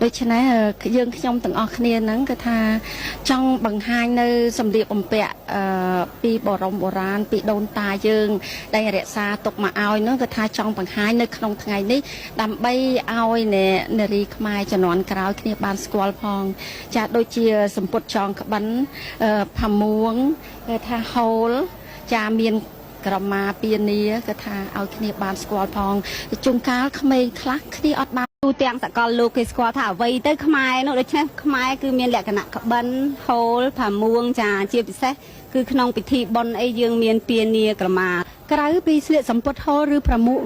ដូច្នេះយើងខ្ញុំទាំងអស់គ្នាហ្នឹងគឺថាចង់បង្ហាញនៅសម្លៀកបំពាក់ពីបរមបុរាណពីដូនតាយើងដែលរក្សាទុកមកឲ្យហ្នឹងគឺថាចង់បង្ហាញនៅក្នុងថ្ងៃនេះដើម្បីឲ្យនារីខ្មែរជំនាន់ក្រោយគ្នាបានស្គាល់ផងចាដូចជាសម្ពុតចងក្បិនផាមួងគឺថាហូលចាមានក្រមាពានីគឺថាឲ្យគ្នាបានស្គាល់ផងជួនកាលក្មេងខ្លះគ្នាអត់បានទូទាំងសកលលោកគេស្គាល់ថាអ្វីទៅខ្មែរនោះដូច្នេះខ្មែរគឺមានលក្ខណៈក្បិនហូលផាមួងចាជាពិសេសគឺក្នុងពិធីបុណ្យអីយើងមានពានីក្រមាក្រៅពីស្លៀកសម្ពុតហូលឬផាមួង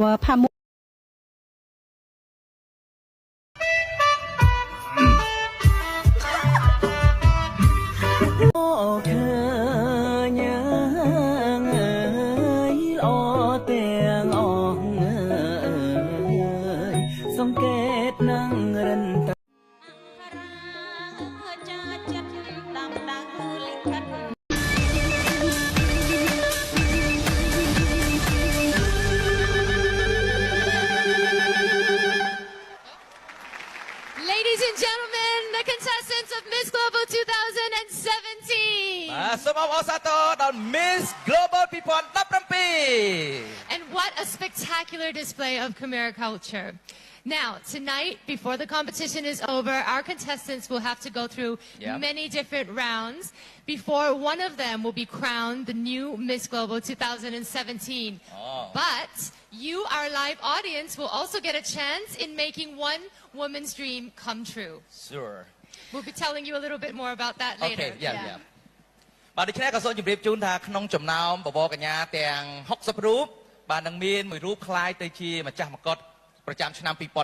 Ladies and gentlemen, the contestants of Miss Global 2017. Miss Global 2017. And what a spectacular display of Khmer culture. Now, tonight, before the competition is over, our contestants will have to go through many different rounds before one of them will be crowned the new Miss Global 2017. But you, our live audience, will also get a chance in making one woman's dream come true. Sure. We'll be telling you a little bit more about that later. Okay, yeah. បាទដូច្នេះក៏សូមជម្រាបជូនថាក្នុងចំណោមបបរកញ្ញាទាំង60រូបបាទនឹងមានមួយរូបคล้ายទៅជាម្ចាស់មកុដប្រចាំឆ្នាំ2017ប៉ុ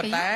ន្តែ